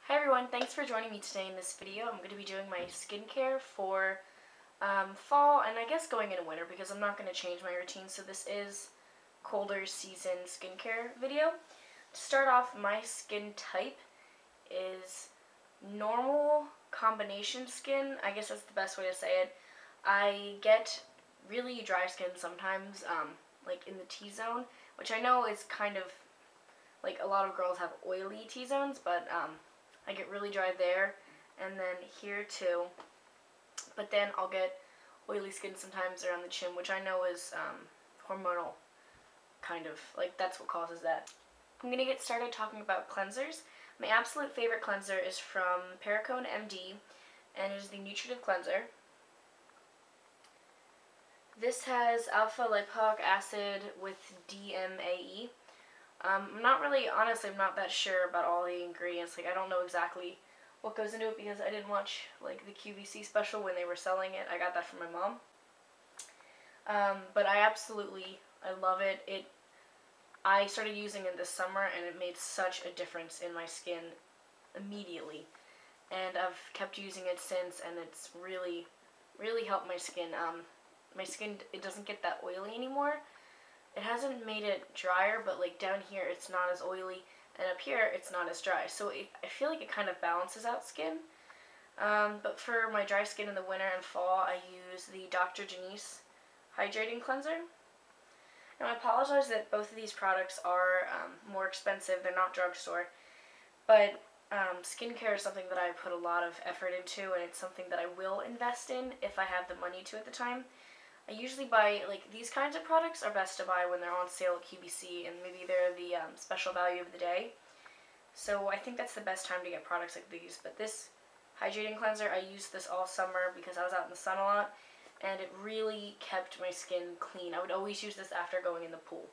Hi everyone, thanks for joining me today in this video. I'm going to be doing my skincare for fall and I guess going into winter because I'm not going to change my routine, so this is colder season skincare video. To start off, my skin type is normal combination skin. I guess that's the best way to say it. I get really dry skin sometimes, like in the T-zone, which I know is kind of like a lot of girls have oily T-zones, but I get really dry there, and then here too, but then I'll get oily skin sometimes around the chin, which I know is hormonal, kind of, like that's what causes that. I'm going to get started talking about cleansers. My absolute favorite cleanser is from Perricone MD, and it is the Nutritive Cleanser. This has alpha lipoic acid with DMAE. I'm not really, honestly, I'm not that sure about all the ingredients. Like, I don't know exactly what goes into it because I didn't watch, like, the QVC special when they were selling it. I got that from my mom. But I love it. I started using it this summer, and it made such a difference in my skin immediately. And I've kept using it since, and it's really, really helped my skin. My skin, it doesn't get that oily anymore. It hasn't made it drier, but like down here it's not as oily, and up here it's not as dry. So I feel like it kind of balances out skin. But for my dry skin in the winter and fall, I use the Dr. Denise Hydrating Cleanser. Now I apologize that both of these products are more expensive. They're not drugstore, but skincare is something that I put a lot of effort into, and it's something that I will invest in if I have the money to at the time. I usually buy, like, these kinds of products are best to buy when they're on sale at QVC, and maybe they're the special value of the day. So I think that's the best time to get products like these. But this hydrating cleanser, I used this all summer because I was out in the sun a lot, and it really kept my skin clean. I would always use this after going in the pool.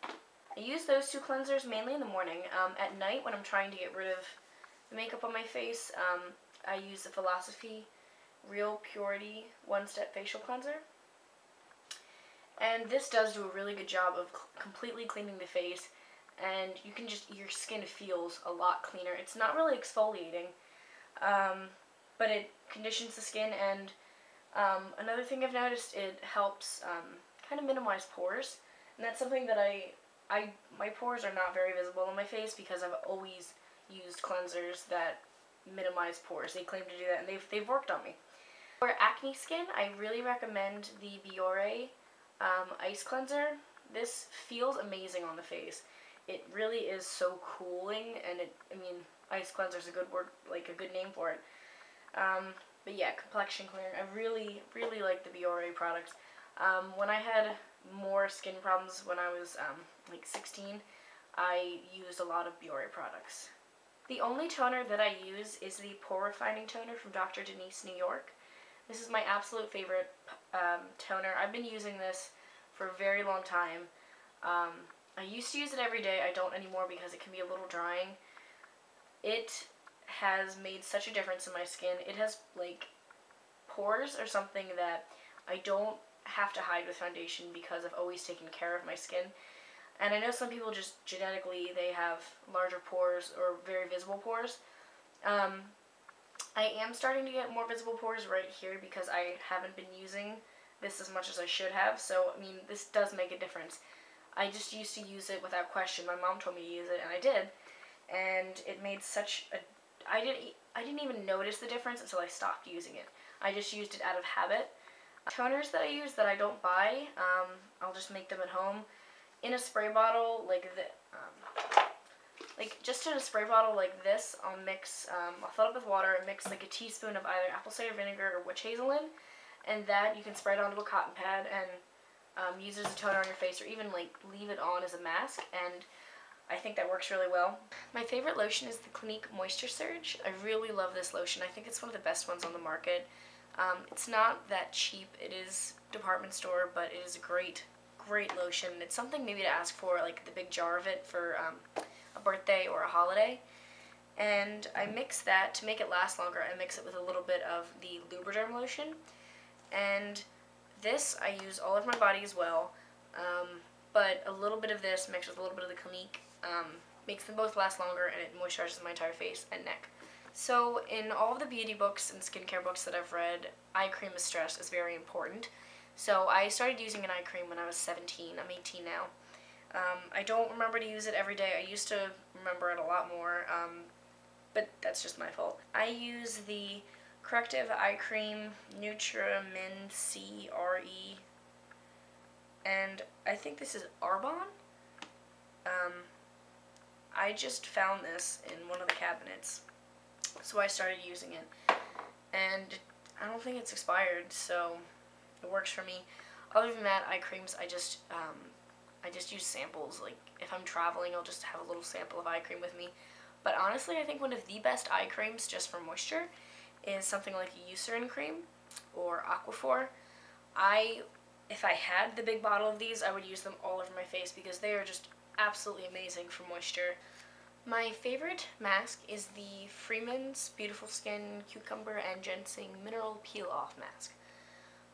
I use those two cleansers mainly in the morning. At night, when I'm trying to get rid of the makeup on my face, I use the Philosophy Real Purity One-Step Facial Cleanser. And this does do a really good job of completely cleaning the face, and you can your skin feels a lot cleaner. It's not really exfoliating, but it conditions the skin, and another thing I've noticed, it helps kind of minimize pores, and that's something that my pores are not very visible on my face because I've always used cleansers that minimize pores. They claim to do that, and they've worked on me. For acne skin, I really recommend the Bioré Ice Cleaner. This feels amazing on the face. It really is so cooling, and I mean, ice cleanser is a good word, like a good name for it. But yeah, complexion clearing. I really, really like the Bioré products. When I had more skin problems when I was like 16, I used a lot of Bioré products. The only toner that I use is the Pore Refining Toner from Dr. Denise, New York. This is my absolute favorite toner. I've been using this for a very long time. I used to use it every day. I don't anymore because it can be a little drying. It has made such a difference in my skin. It has, like, pores or something that I don't have to hide with foundation because I've always taken care of my skin. And I know some people just genetically, they have larger pores or very visible pores. I am starting to get more visible pores right here because I haven't been using this as much as I should have. So, I mean, this does make a difference. I just used to use it without question. My mom told me to use it, and I did. And it made such a... I didn't even notice the difference until I stopped using it. I just used it out of habit. Toners that I use that I don't buy, I'll just make them at home. In a spray bottle, just in a spray bottle like this, I'll fill it up with water and mix like a teaspoon of either apple cider vinegar or witch hazel in, and that you can spread onto a cotton pad and use it as a toner on your face, or even like leave it on as a mask, and I think that works really well. My favorite lotion is the Clinique Moisture Surge. I really love this lotion. I think it's one of the best ones on the market. It's not that cheap. It is department store, but it is a great lotion. It's something maybe to ask for, like the big jar of it for a birthday or a holiday. And I mix that, to make it last longer, I mix it with a little bit of the Lubriderm lotion. And this I use all over my body as well, but a little bit of this mixed with a little bit of the Clinique makes them both last longer, and it moisturizes my entire face and neck. So in all of the beauty books and skincare books that I've read, eye cream is stressed as very important. So I started using an eye cream when I was 17. I'm 18 now. I don't remember to use it every day. I used to remember it a lot more, but that's just my fault. I use the Corrective Eye Cream Neutromin C-R-E, and I think this is Arbonne. I just found this in one of the cabinets, so I started using it, and I don't think it's expired, so it works for me. Other than that, eye creams, I just use samples. Like, if I'm traveling, I'll just have a little sample of eye cream with me. But honestly, I think one of the best eye creams, just for moisture, is something like a Eucerin cream or Aquaphor. If I had the big bottle of these, I would use them all over my face because they are just absolutely amazing for moisture. My favorite mask is the Freeman's Beautiful Skin Cucumber and Ginseng Mineral Peel Off Mask.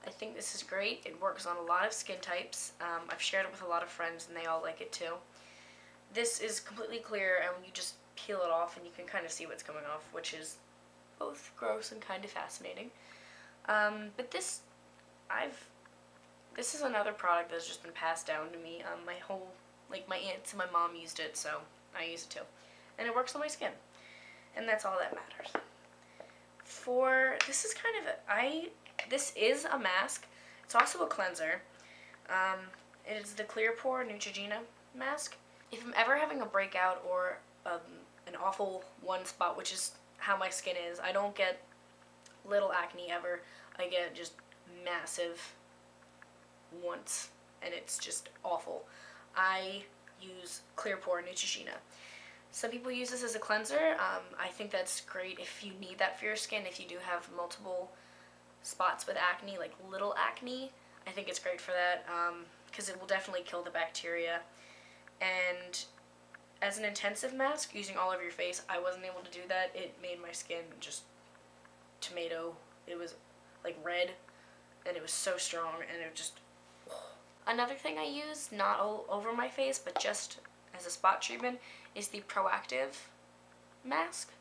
I think this is great. It works on a lot of skin types. I've shared it with a lot of friends and they all like it too. This is completely clear, and you just peel it off and you can kind of see what's coming off, which is both gross and kind of fascinating. But this is another product that's just been passed down to me. My aunts and my mom used it, so I use it too. And it works on my skin. And that's all that matters. This is a mask. It's also a cleanser. It is the Clear Pore Neutrogena mask. If I'm ever having a breakout or an awful one spot, which is how my skin is, I don't get little acne ever. I get just massive once, and it's just awful. I use Clear Pore Neutrogena. Some people use this as a cleanser. I think that's great if you need that for your skin. If you do have multiple spots with acne, like little acne, I think it's great for that because it will definitely kill the bacteria. And as an intensive mask, using all over your face, I wasn't able to do that. It made my skin just tomato. It was like red, and it was so strong, and it just... Another thing I use, not all over my face, but just as a spot treatment, is the Proactive mask.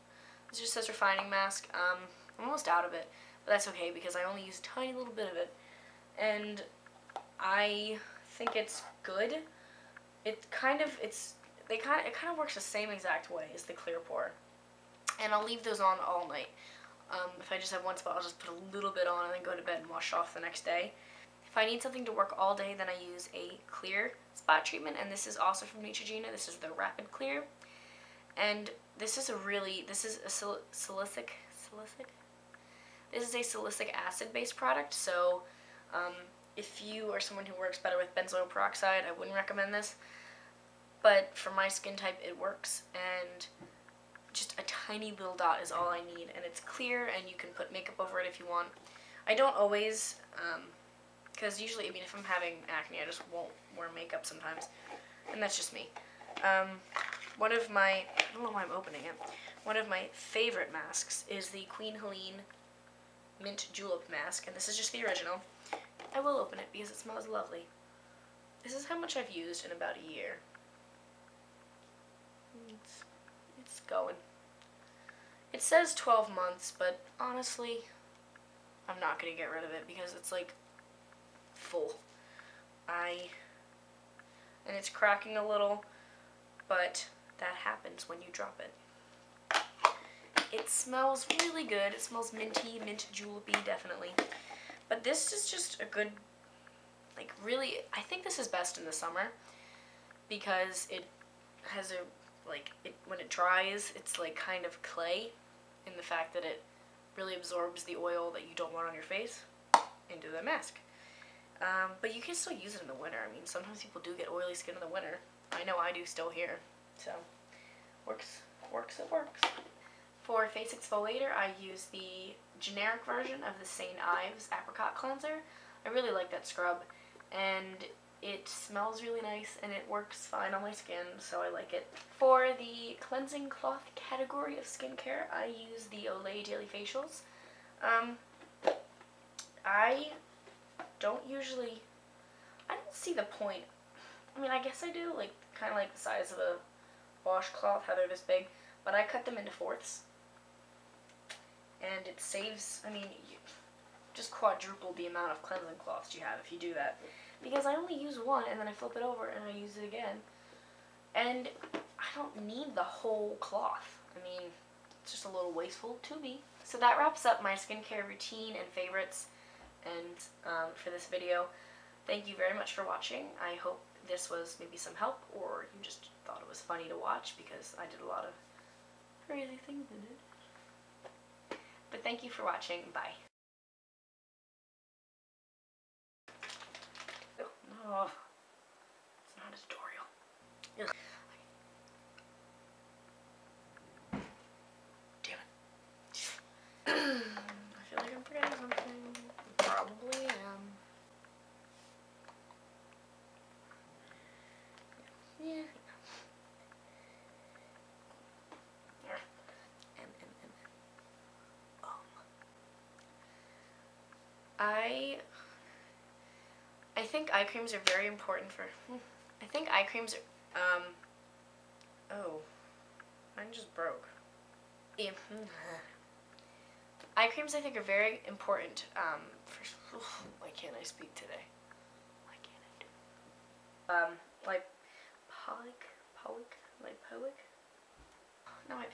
It just says refining mask. I'm almost out of it, but that's okay because I only use a tiny little bit of it, and I think it's good. It kind of works the same exact way as the Clear Pore, and I'll leave those on all night. If I just have one spot, I'll just put a little bit on and then go to bed and wash off the next day. If I need something to work all day, then I use a clear spot treatment, and this is also from Neutrogena. This is the Rapid Clear, and this is a salicylic acid based product. So if you are someone who works better with benzoyl peroxide, I wouldn't recommend this, but for my skin type it works, and just a tiny little dot is all I need, and it's clear, and you can put makeup over it if you want. I don't always, because usually, I mean, if I'm having acne, I just won't wear makeup sometimes, and that's just me. I don't know why I'm opening it. One of my favorite masks is the Queen Helene Mint Julep mask, and this is just the original. I will open it because it smells lovely. This is how much I've used in about a year. It's going. It says 12 months, but honestly, I'm not going to get rid of it because it's like full. And it's cracking a little, but that happens when you drop it. It smells really good. It smells minty, mint julep-y, definitely. But this is just a good, like, really, I think this is best in the summer because it has when it dries, it's like kind of clay in the fact that it really absorbs the oil that you don't want on your face into the mask. But you can still use it in the winter. I mean, sometimes people do get oily skin in the winter. I know I do still here. So, works, it works. For face exfoliator, I use the generic version of the St. Ives Apricot Cleanser. I really like that scrub, and it smells really nice, and it works fine on my skin, so I like it. For the cleansing cloth category of skincare, I use the Olay Daily Facials. I don't see the point. I mean, I guess I do, like, kind of like the size of a washcloth, how they're this big, but I cut them into fourths. And it saves, I mean, just quadruple the amount of cleansing cloths you have if you do that. Because I only use one, and then I flip it over, and I use it again. And I don't need the whole cloth. I mean, it's just a little wasteful to me. So that wraps up my skincare routine and favorites and for this video. Thank you very much for watching. I hope this was maybe some help, or you just thought it was funny to watch because I did a lot of crazy things in it. But thank you for watching. Bye. Oh, it's not a tutorial. Ugh. Damn it. I feel like I'm forgetting something. Probably am. Yeah. I think eye creams are very important for, I think eye creams are, oh, mine just broke. Yeah. Eye creams I think are very important, for, why can't I speak today? Why can't I do Lipoic? Now I